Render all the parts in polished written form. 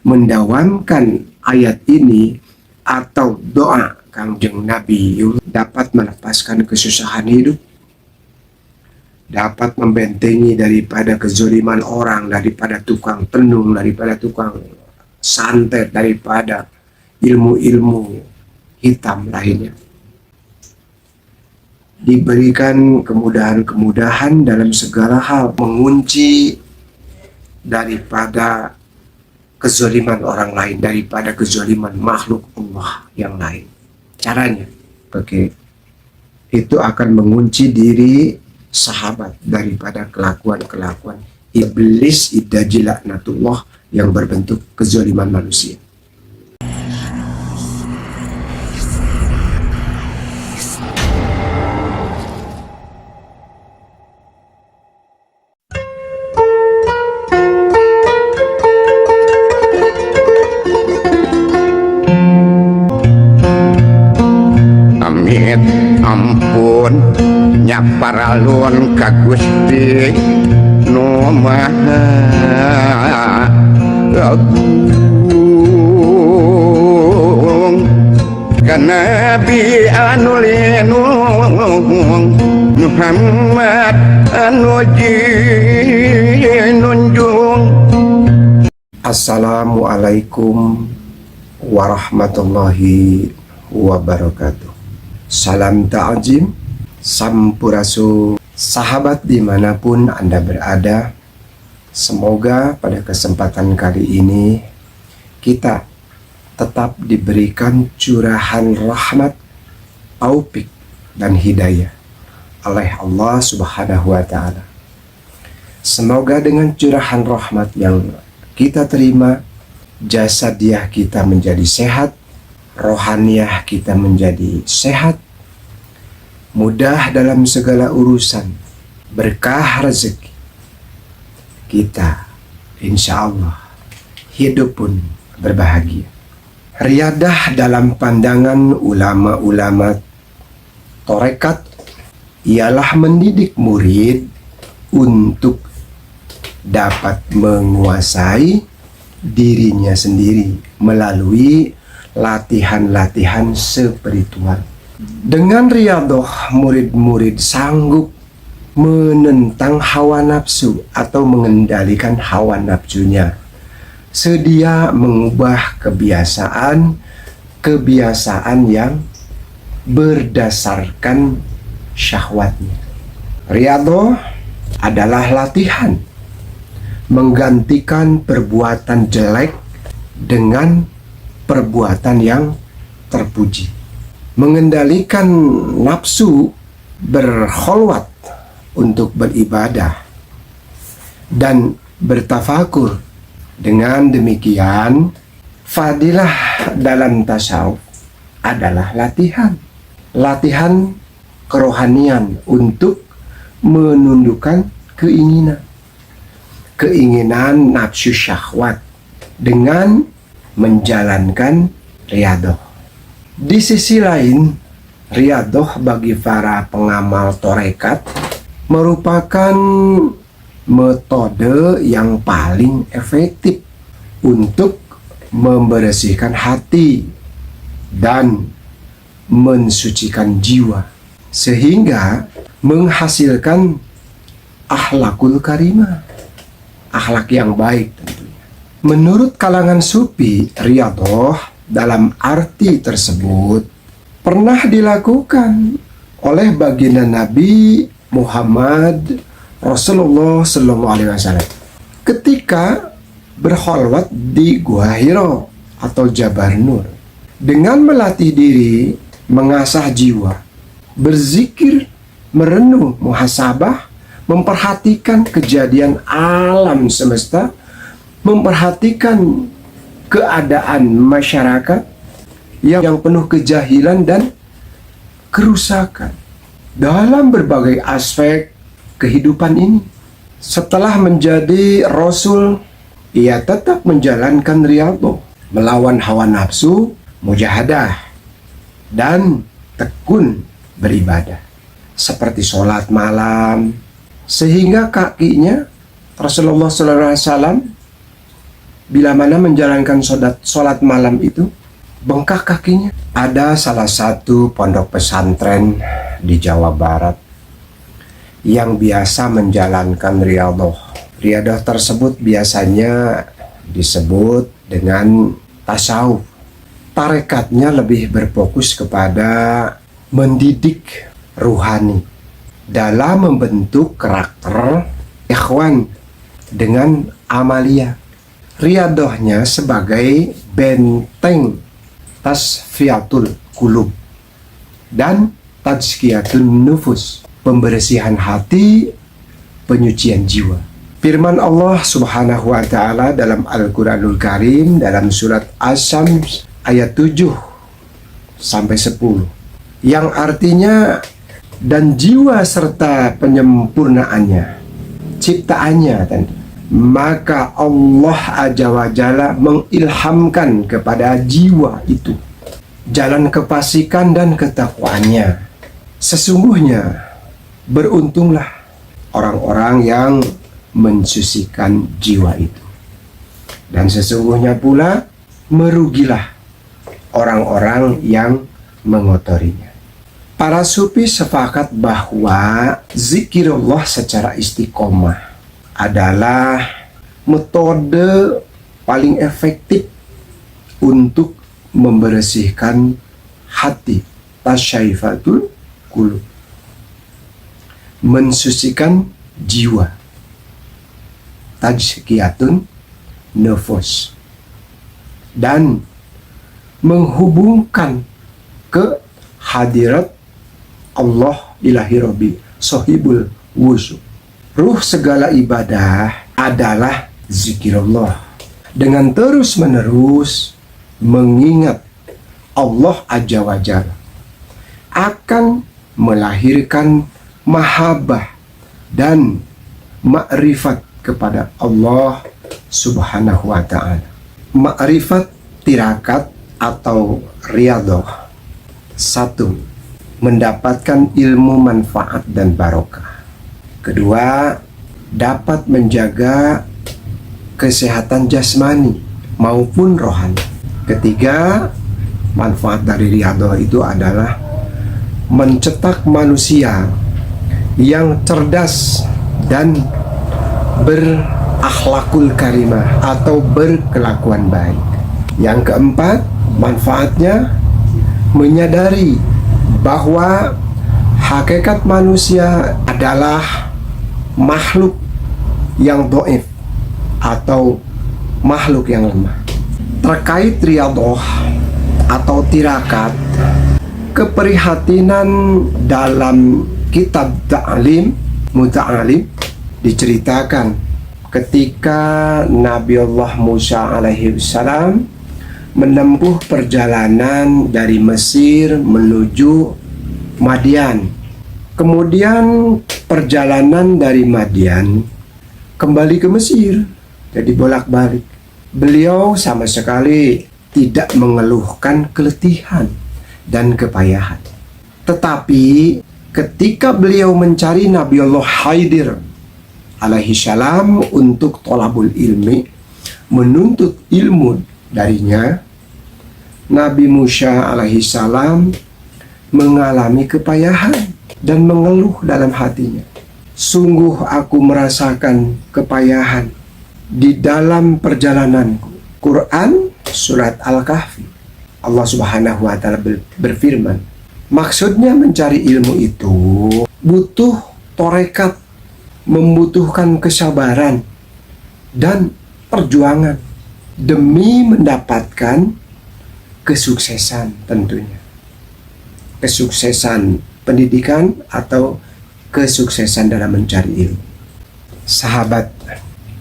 mendawamkan ayat ini atau doa Kangjeng Nabi dapat melepaskan kesusahan hidup, dapat membentengi daripada kezaliman orang, daripada tukang tenung, daripada tukang santet, daripada ilmu-ilmu hitam lainnya. Diberikan kemudahan-kemudahan dalam segala hal, mengunci daripada kezaliman orang lain, daripada kezaliman makhluk Allah yang lain. Caranya, itu akan mengunci diri sahabat daripada kelakuan-kelakuan iblis iddaji laknatullah yang berbentuk kezaliman manusia. Ampun nyaparalun ka Gusti nu Maha Agung, ka Nabi anu linung Muhammad anu jinunjung. Assalamualaikum warahmatullahi wabarakatuh. Salam ta'zim, sampurasun sahabat dimanapun Anda berada. Semoga pada kesempatan kali ini kita tetap diberikan curahan rahmat, taufik dan hidayah oleh Allah Subhanahu wa Ta'ala. Semoga dengan curahan rahmat yang kita terima, jasadiah kita menjadi sehat, rohaniah kita menjadi sehat, mudah dalam segala urusan, berkah rezeki kita, insya Allah hidup pun berbahagia. Riyadah dalam pandangan ulama-ulama torekat ialah mendidik murid untuk dapat menguasai dirinya sendiri melalui latihan-latihan spiritual. Dengan riyadah, murid-murid sanggup menentang hawa nafsu atau mengendalikan hawa nafsunya, sedia mengubah kebiasaan yang berdasarkan syahwatnya. Riyadah adalah latihan menggantikan perbuatan jelek dengan perbuatan yang terpuji, mengendalikan nafsu berkholwat untuk beribadah dan bertafakur. Dengan demikian, fadilah dalam tasawuf adalah latihan kerohanian untuk menundukkan keinginan nafsu syahwat dengan menjalankan riyadah. Di sisi lain, riyadah bagi para pengamal torekat merupakan metode yang paling efektif untuk membersihkan hati dan mensucikan jiwa, sehingga menghasilkan akhlakul karimah, akhlak yang baik tentunya. Menurut kalangan sufi, riyadah dalam arti tersebut pernah dilakukan oleh baginda Nabi Muhammad Rasulullah SAW ketika berkholwat di Gua Hira atau Jabal Nur, dengan melatih diri, mengasah jiwa, berzikir, merenung, muhasabah, memperhatikan kejadian alam semesta, memperhatikan keadaan masyarakat yang penuh kejahilan dan kerusakan dalam berbagai aspek kehidupan ini. Setelah menjadi Rasul, ia tetap menjalankan riyadah, melawan hawa nafsu, mujahadah, dan tekun beribadah seperti sholat malam, sehingga kakinya Rasulullah SAW bila mana menjalankan sholat malam itu bengkak kakinya. Ada salah satu pondok pesantren di Jawa Barat yang biasa menjalankan riyadah. Riyadah tersebut biasanya disebut dengan tasawuf. Tarekatnya lebih berfokus kepada mendidik ruhani dalam membentuk karakter ikhwan dengan amalia. Riyadahnya sebagai benteng tasfiyatul qulub dan tazkiyatun nufus, pembersihan hati, penyucian jiwa. Firman Allah Subhanahu wa taala dalam Al-Qur'anul Karim dalam surat Asy-Syams ayat 7 sampai 10 yang artinya, dan jiwa serta penyempurnaannya, ciptaannya tentu. Maka Allah Azza wa Jalla mengilhamkan kepada jiwa itu jalan kefasikan dan ketakwaannya. Sesungguhnya beruntunglah orang-orang yang mensucikan jiwa itu, dan sesungguhnya pula merugilah orang-orang yang mengotorinya. Para sufi sepakat bahwa zikirullah secara istiqomah adalah metode paling efektif untuk membersihkan hati, tasyaifatul qulub, mensucikan jiwa, tazkiyatun nufus, dan menghubungkan ke hadirat Allah ilahi Rabbi sohibul wushu. Ruh segala ibadah adalah zikirullah. Dengan terus menerus mengingat Allah Azza wa Jalla akan melahirkan mahabbah dan ma'rifat kepada Allah Subhanahu wa ta'ala. Ma'rifat tirakat atau riyadah. 1. Mendapatkan ilmu manfaat dan barokah. Kedua, dapat menjaga kesehatan jasmani maupun rohani. Ketiga, manfaat dari riyadah itu adalah mencetak manusia yang cerdas dan berakhlakul karimah atau berkelakuan baik. Yang keempat, manfaatnya menyadari bahwa hakikat manusia adalah makhluk yang dhaif atau makhluk yang lemah. Terkait riyadah atau tirakat, keprihatinan dalam kitab Ta'lim Muta'alim diceritakan ketika Nabi Allah Musa alaihi salam menempuh perjalanan dari Mesir menuju Madian. Kemudian perjalanan dari Madian kembali ke Mesir, jadi bolak-balik. Beliau sama sekali tidak mengeluhkan keletihan dan kepayahan. Tetapi ketika beliau mencari Nabi Allah Khidir alaihi salam untuk tolabul ilmi, menuntut ilmu darinya, Nabi Musa alaihi salam mengalami kepayahan dan mengeluh dalam hatinya. Sungguh aku merasakan kepayahan di dalam perjalananku. Quran surat Al-Kahfi, Allah Subhanahu wa ta'ala berfirman, maksudnya mencari ilmu itu butuh torekat, membutuhkan kesabaran dan perjuangan demi mendapatkan kesuksesan, tentunya kesuksesan pendidikan atau kesuksesan dalam mencari ilmu. Sahabat,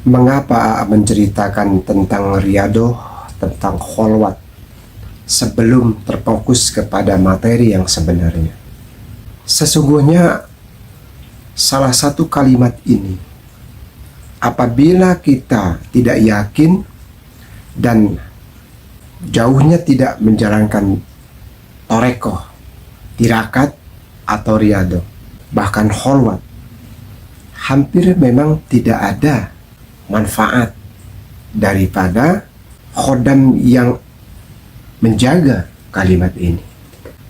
mengapa menceritakan tentang riyadah, tentang kholwat sebelum terfokus kepada materi yang sebenarnya? Sesungguhnya salah satu kalimat ini, apabila kita tidak yakin dan jauhnya tidak menjalankan torekoh, tirakat atau riyadah, bahkan kholwat, hampir memang tidak ada manfaat daripada khodam yang menjaga kalimat ini.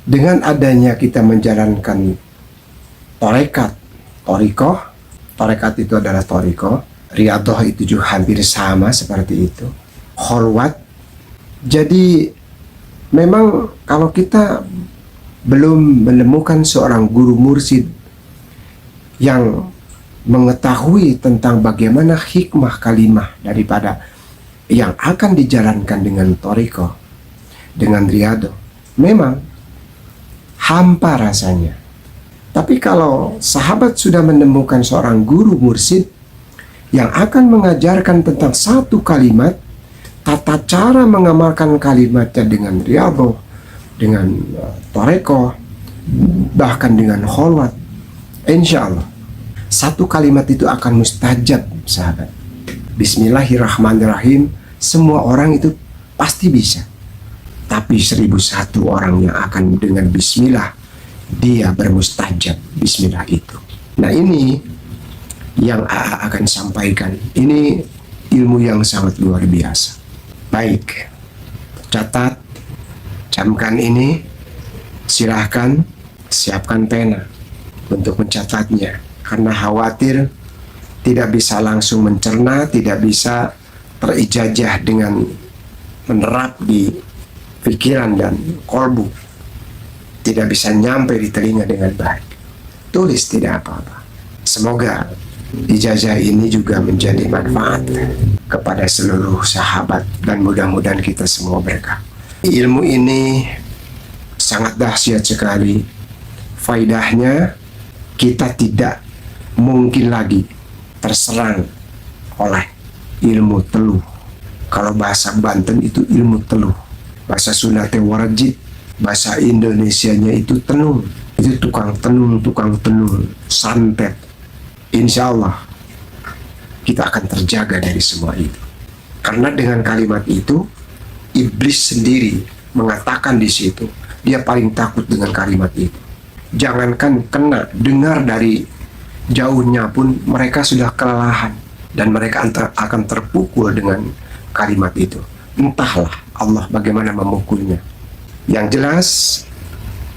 Dengan adanya kita menjalankan torekat itu adalah toriko, riadoh itu juga hampir sama seperti itu, kholwat. Jadi memang kalau kita belum menemukan seorang guru mursyid yang mengetahui tentang bagaimana hikmah kalimah daripada yang akan dijalankan dengan toriko, dengan riadoh, memang hampa rasanya. Tapi kalau sahabat sudah menemukan seorang guru mursyid yang akan mengajarkan tentang satu kalimat, tata cara mengamalkan kalimatnya dengan riadoh, dengan toreko, bahkan dengan kholwat, insya Allah satu kalimat itu akan mustajab, sahabat. Bismillahirrahmanirrahim, semua orang itu pasti bisa. Tapi 1001 orang yang akan dengan bismillah dia bermustajab bismillah itu. Nah, ini yang akan sampaikan. Ini ilmu yang sangat luar biasa. Baik, catat, camkan ini, silahkan siapkan pena untuk mencatatnya, karena khawatir tidak bisa langsung mencerna, tidak bisa terijajah dengan menerap di pikiran dan kolbu, tidak bisa nyampe di telinga dengan baik. Tulis, tidak apa-apa. Semoga ijazah ini juga menjadi manfaat kepada seluruh sahabat dan mudah-mudahan kita semua berkah. Ilmu ini sangat dahsyat sekali. Faidahnya, kita tidak mungkin lagi terserang oleh ilmu teluh. Kalau bahasa Banten itu ilmu teluh, bahasa Sunda teh warajit, bahasa Indonesianya itu tenung. Itu tukang tenung, santet. Insya Allah kita akan terjaga dari semua itu. Karena dengan kalimat itu, iblis sendiri mengatakan di situ, dia paling takut dengan kalimat itu. Jangankan kena, dengar dari jauhnya pun mereka sudah kelelahan dan mereka akan terpukul dengan kalimat itu. Entahlah Allah bagaimana memukulnya. Yang jelas,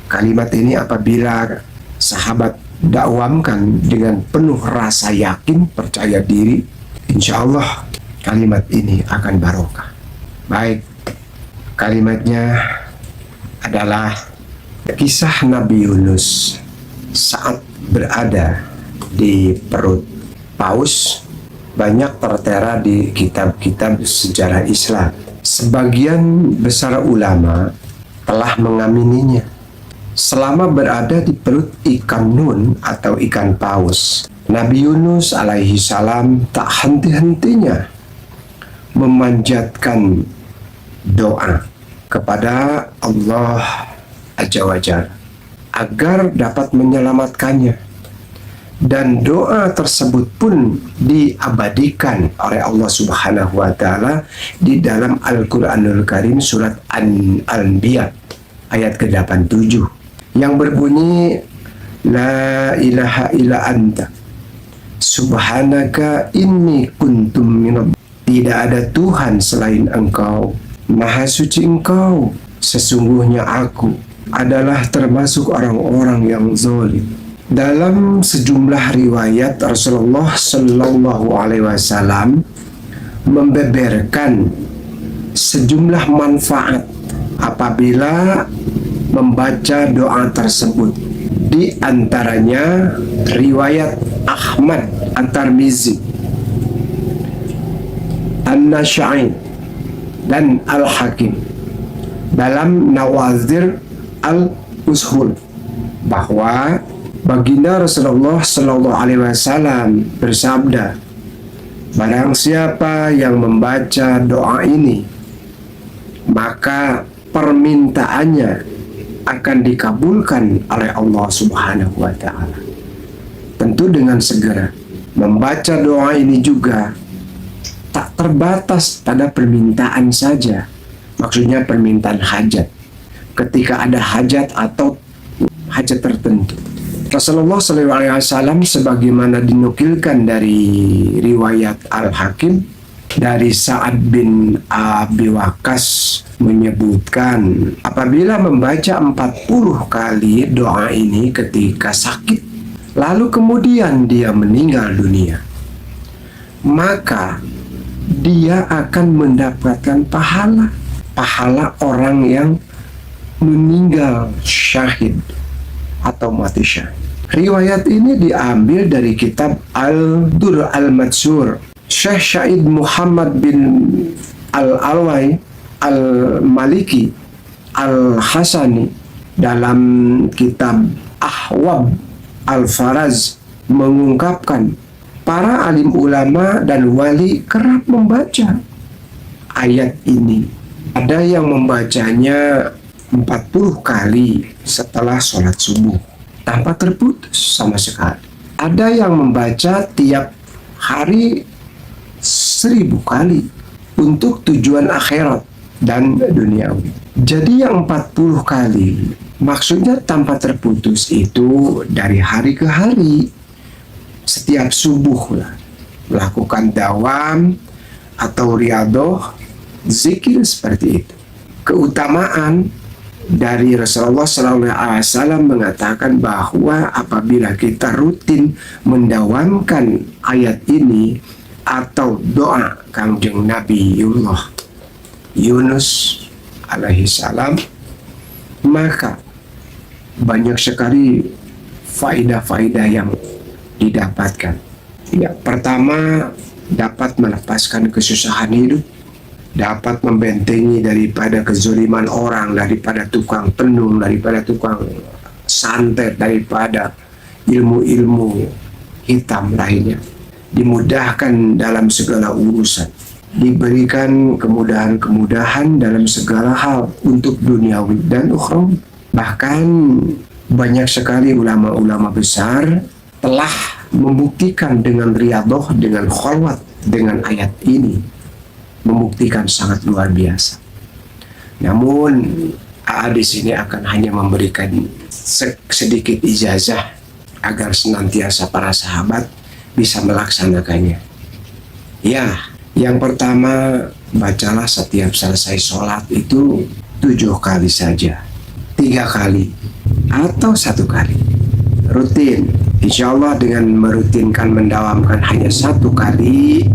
kalimat ini apabila sahabat dakwamkan dengan penuh rasa yakin, percaya diri, insya Allah kalimat ini akan barokah. Baik, kalimatnya adalah kisah Nabi Yunus saat berada di perut paus. Banyak tertera di kitab-kitab sejarah Islam. Sebagian besar ulama telah mengamininya. Selama berada di perut ikan nun atau ikan paus, Nabi Yunus alaihi salam tak henti-hentinya memanjatkan doa kepada Allah Azza wa Jalla agar dapat menyelamatkannya. Dan doa tersebut pun diabadikan oleh Allah Subhanahu wa Ta'ala di dalam Al-Quranul Karim surat Al-Anbiya ayat ke-87 yang berbunyi, La ilaha illa anta subhanaka inni kuntum minadh. Tidak ada Tuhan selain Engkau, Maha suci Engkau, sesungguhnya aku adalah termasuk orang-orang yang zalim. Dalam sejumlah riwayat, Rasulullah Shallallahu Alaihi Wasallam membeberkan sejumlah manfaat apabila membaca doa tersebut. Di antaranya riwayat Ahmad At-Tirmizi, An-Nasa'i dan Al-Hakim dalam Nawazir Al-Ushul bahwa Baginda Rasulullah Shallallahu Alaihi Wasallam bersabda, barang siapa yang membaca doa ini, maka permintaannya akan dikabulkan oleh Allah Subhanahu wa Ta'ala. Tentu dengan segera. Membaca doa ini juga tak terbatas pada permintaan saja. Maksudnya permintaan hajat. Ketika ada hajat atau hajat tertentu. Rasulullah SAW sebagaimana dinukilkan dari riwayat Al-Hakim dari Sa'ad bin Abi Waqqas menyebutkan apabila membaca 40 kali doa ini ketika sakit lalu kemudian dia meninggal dunia, maka dia akan mendapatkan pahala orang yang meninggal syahid atau mati syahid. Riwayat ini diambil dari kitab Al-Dur Al-Mansur Syekh Syahid Muhammad bin Al-Alwai Al-Maliki Al-Hasani dalam kitab Ahwab Al-Faraz mengungkapkan para alim ulama dan wali kerap membaca ayat ini. Ada yang membacanya 40 kali setelah sholat subuh tanpa terputus sama sekali. Ada yang membaca tiap hari 1000 kali untuk tujuan akhirat dan duniawi. Jadi yang 40 kali maksudnya tanpa terputus itu dari hari ke hari, setiap subuh lah, melakukan dawam atau riadoh zikir seperti itu. Keutamaan dari Rasulullah SAW mengatakan bahwa apabila kita rutin mendawamkan ayat ini atau doa Kangjeng Nabiullah Yunus alaihi salam, maka banyak sekali faidah-faidah yang didapatkan. Ya, pertama, dapat melepaskan kesusahan hidup, dapat membentengi daripada kezaliman orang, daripada tukang tenung, daripada tukang santet, daripada ilmu-ilmu hitam lainnya. Dimudahkan dalam segala urusan, diberikan kemudahan-kemudahan dalam segala hal untuk duniawi dan ukhrawi. Bahkan banyak sekali ulama-ulama besar telah membuktikan dengan riadoh, dengan kholwat, dengan ayat ini, membuktikan sangat luar biasa. Namun di sini akan hanya memberikan sedikit ijazah agar senantiasa para sahabat bisa melaksanakannya. Ya, yang pertama, bacalah setiap selesai sholat itu 7 kali saja, 3 kali atau 1 kali. Rutin. Insya Allah dengan merutinkan mendawamkan hanya 1 kali,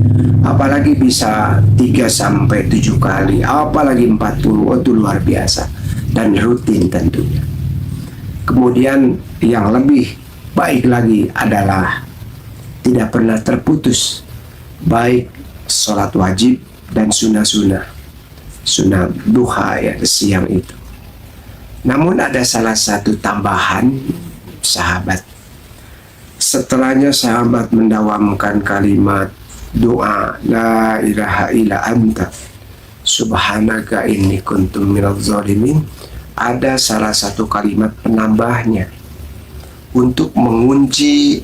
apalagi bisa 3-7 kali, apalagi 40, itu luar biasa. Dan rutin tentunya. Kemudian yang lebih baik lagi adalah tidak pernah terputus, baik sholat wajib dan sunnah duha ya, siang itu. Namun ada salah satu tambahan sahabat. Setelahnya sahabat mendawamkan kalimat doa la ilaha illa anta subhanaka inni kuntum minadz zalimin, ada salah satu kalimat penambahnya untuk mengunci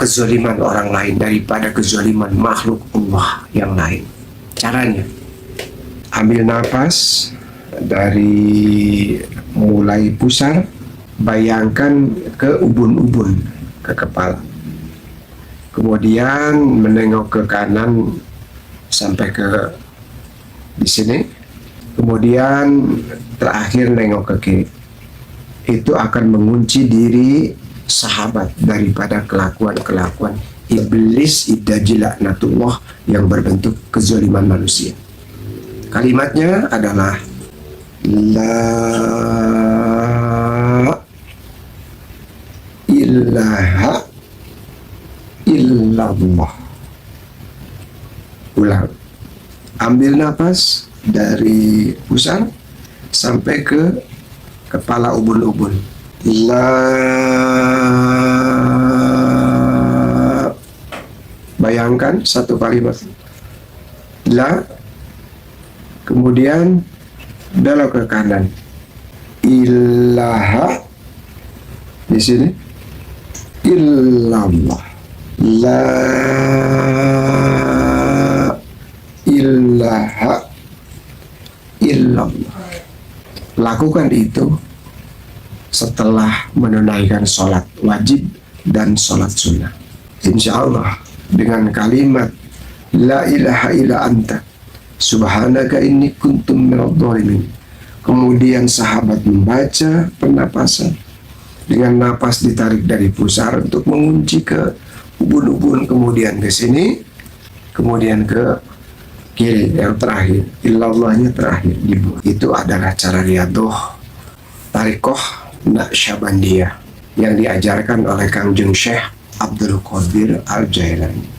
kezaliman orang lain daripada kezaliman makhluk Allah yang lain. Caranya, ambil nafas dari mulai pusar, bayangkan ke ubun-ubun, ke kepala. Kemudian menengok ke kanan sampai ke di sini. Kemudian terakhir nengok ke kiri. Itu akan mengunci diri sahabat daripada kelakuan-kelakuan iblis idajilaknatullah yang berbentuk kezaliman manusia. Kalimatnya adalah la ilaha illallah. Ulang. Ambil nafas dari pusar sampai ke kepala ubun-ubun. La, bayangkan satu kalimat. La, kemudian belok ke kanan. Ilaha, di sini. Illallah. La ilaha illallah. Lakukan itu setelah menunaikan sholat wajib dan sholat sunnah. Insya Allah dengan kalimat La ilaha illa anta subhanaka inni kuntum minadh dhalimin. Kemudian sahabat membaca pernapasan dengan napas ditarik dari pusar untuk mengunci ke ubun-ubun, kemudian ke sini, kemudian ke kiri yang terakhir, illallahnya terakhir dibuat. Itu adalah cara riadoh tarikoh Naqsyabandiyah yang diajarkan oleh Kangjeng Syekh Abdul Qadir Al-Jailani.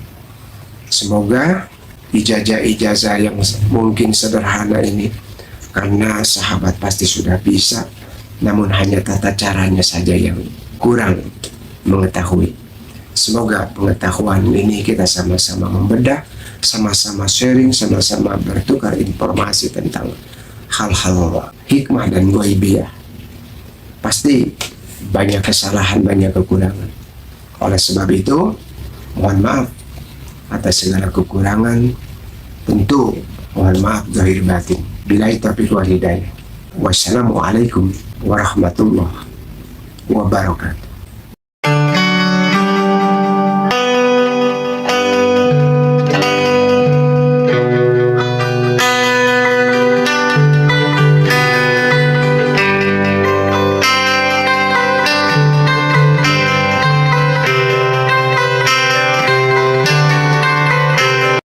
Semoga ijazah-ijazah yang mungkin sederhana ini, karena sahabat pasti sudah bisa, namun hanya tata caranya saja yang kurang mengetahui. Semoga pengetahuan ini kita sama-sama membedah, sama-sama sharing, sama-sama bertukar informasi tentang hal-hal hikmah dan ghaibiyah. Pasti banyak kesalahan, banyak kekurangan. Oleh sebab itu, mohon maaf atas segala kekurangan. Tentu mohon maaf zahir batin. Billahi taufiq wal hidayah. Wassalamualaikum warahmatullahi wabarakatuh.